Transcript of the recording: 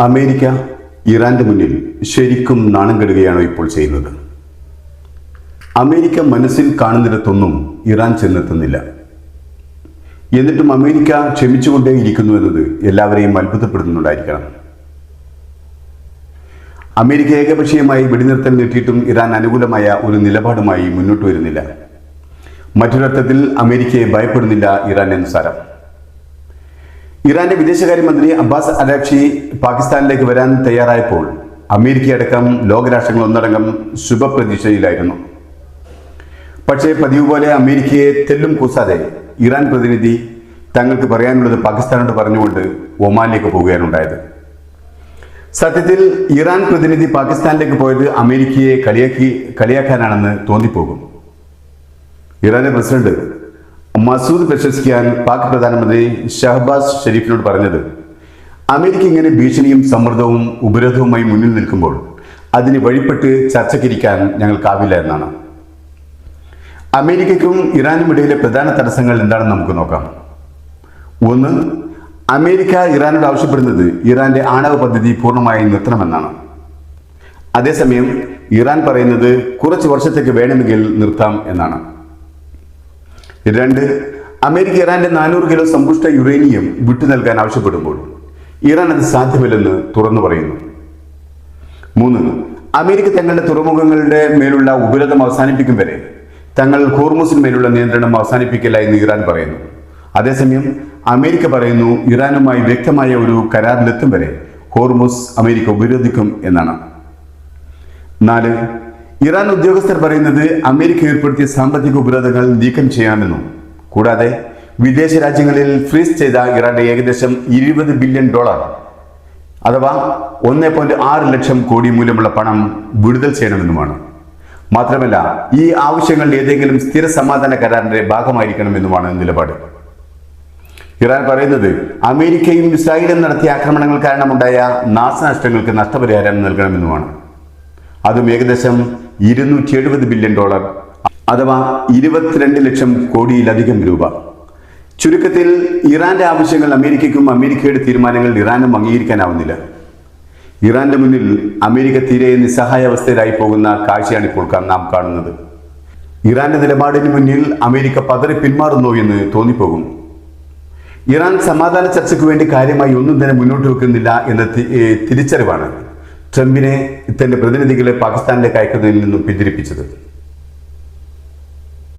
America ഇറാന്റെ മുന്നിൽ ശരിക്കും നാണം കെടുകയാണോ ഇപ്പോൾ ചെയ്യുന്നത്? അമേരിക്ക മനസ്സിൽ കാണുന്നിടത്തൊന്നും ഇറാൻ ചെന്നെത്തുന്നില്ല. എന്നിട്ടും അമേരിക്ക ക്ഷമിച്ചുകൊണ്ടേയിരിക്കുന്നു എന്നത് എല്ലാവരെയും അത്ഭുതപ്പെടുത്തുന്നുണ്ടായിരിക്കണം. അമേരിക്ക ഏകപക്ഷീയമായി വെടിനിർത്തൽ നീട്ടിയിട്ടും ഇറാൻ അനുകൂലമായ ഒരു നിലപാടുമായി മുന്നോട്ട് വരുന്നില്ല. മറ്റൊരർത്ഥത്തിൽ അമേരിക്കയെ ഭയപ്പെടുന്നില്ല ഇറാൻ എന്ന് സാരം. ഇറാന്റെ വിദേശകാര്യമന്ത്രി അബ്ബാസ് അരാഗ്ചി പാകിസ്ഥാനിലേക്ക് വരാൻ തയ്യാറായപ്പോൾ അമേരിക്കയടക്കം ലോകരാഷ്ട്രങ്ങൾ ഒന്നടങ്കം ശുഭപ്രതീക്ഷയിലായിരുന്നു. പക്ഷേ പതിവ് പോലെ അമേരിക്കയെ തെല്ലും കൂസാതെ ഇറാൻ പ്രതിനിധി തങ്ങൾക്ക് പറയാനുള്ളത് പാകിസ്ഥാനോട് പറഞ്ഞുകൊണ്ട് ഒമാനിലേക്ക് പോവുകയാണുണ്ടായത്. സത്യത്തിൽ ഇറാൻ പ്രതിനിധി പാകിസ്ഥാനിലേക്ക് പോയത് അമേരിക്കയെ കളിയാക്കാനാണെന്ന് തോന്നിപ്പോകും. ഇറാന്റെ പ്രസിഡന്റ് മസൂദ് പെഷസ്കിയാൻ പാക് പ്രധാനമന്ത്രി ഷഹബാസ് ഷെരീഫിനോട് പറഞ്ഞത്, അമേരിക്ക ഇങ്ങനെ ഭീഷണിയും സമ്മർദ്ദവും ഉപരോധവുമായി മുന്നിൽ നിൽക്കുമ്പോൾ അതിന് വഴിപ്പെട്ട് ചർച്ചയ്ക്കിരിക്കാൻ ഞങ്ങൾക്കാവില്ല എന്നാണ്. അമേരിക്കയ്ക്കും ഇറാനും ഇടയിലെ പ്രധാന തടസ്സങ്ങൾ എന്താണെന്ന് നമുക്ക് നോക്കാം. ഒന്ന്, അമേരിക്ക ഇറാനോട് ആവശ്യപ്പെടുന്നത് ഇറാന്റെ ആണവ പദ്ധതി പൂർണ്ണമായി നിർത്തണമെന്നാണ്. അതേസമയം ഇറാൻ പറയുന്നത് കുറച്ച് വർഷത്തേക്ക് വേണമെങ്കിൽ നിർത്താം എന്നാണ്. രണ്ട്, അമേരിക്ക ഇറാന്റെ 400 കിലോ സമ്പുഷ്ട യുറേനിയം വിട്ടു നൽകാൻ ആവശ്യപ്പെടുമ്പോൾ ഇറാൻ അത് സാധ്യമല്ലെന്ന് തുറന്നു പറയുന്നു. മൂന്ന്, അമേരിക്ക തങ്ങളുടെ തുറമുഖങ്ങളുടെ മേലുള്ള ഉപരോധം അവസാനിപ്പിക്കും വരെ തങ്ങൾ ഹോർമുസിന് മേലുള്ള നിയന്ത്രണം അവസാനിപ്പിക്കില്ല എന്ന് ഇറാൻ പറയുന്നു. അതേസമയം അമേരിക്ക പറയുന്നു ഇറാനുമായി വ്യക്തമായ ഒരു കരാറിലെത്തും വരെ ഹോർമുസ് അമേരിക്ക ഉപരോധിക്കും എന്നാണ്. നാല്, ഇറാൻ ഉദ്യോഗസ്ഥർ പറയുന്നത് അമേരിക്ക ഏർപ്പെടുത്തിയ സാമ്പത്തിക ഉപരോധങ്ങൾ നീക്കം ചെയ്യാമെന്നും കൂടാതെ വിദേശ രാജ്യങ്ങളിൽ ഫ്രീസ് ചെയ്ത ഇറാന്റെ ഏകദേശം $20 ബില്യൺ അഥവാ 1.6 ലക്ഷം കോടി മൂല്യമുള്ള പണം വിടുതൽ ചെയ്യണമെന്നുമാണ്. മാത്രമല്ല ഈ ആവശ്യങ്ങൾ ഏതെങ്കിലും സ്ഥിര സമാധാന കരാറിന്റെ ഭാഗമായിരിക്കണമെന്നുമാണ് നിലപാട്. ഇറാൻ പറയുന്നത് അമേരിക്കയും ഇസ്രായേലും നടത്തിയ ആക്രമണങ്ങൾ കാരണമുണ്ടായ നാശനഷ്ടങ്ങൾക്ക് നഷ്ടപരിഹാരം നൽകണമെന്നുമാണ്. അതും ഏകദേശം $270 ബില്യൺ അഥവാ 22 ലക്ഷം കോടിയിലധികം രൂപ. ചുരുക്കത്തിൽ ഇറാന്റെ ആവശ്യങ്ങൾ അമേരിക്കയ്ക്കും അമേരിക്കയുടെ തീരുമാനങ്ങൾ ഇറാനും അംഗീകരിക്കാനാവുന്നില്ല. ഇറാന്റെ മുന്നിൽ അമേരിക്ക തീരെ നിസ്സഹായാവസ്ഥയിലായി പോകുന്ന കാഴ്ചയാണ് ഇപ്പോൾ നാം കാണുന്നത്. ഇറാന്റെ നിലപാടിന് മുന്നിൽ അമേരിക്ക പതറി പിന്മാറുന്നു എന്ന് തോന്നിപ്പോകും. ഇറാൻ സമാധാന ചർച്ചയ്ക്ക് വേണ്ടി കാര്യമായി ഒന്നും തന്നെ മുന്നോട്ട് വെക്കുന്നില്ല എന്ന തിരിച്ചറിവാണ് ട്രംപിനെ തന്റെ പ്രതിനിധികളെ പാകിസ്ഥാനിലേക്ക് അയക്കുന്നതിൽ നിന്നും പിന്തിരിപ്പിച്ചത്.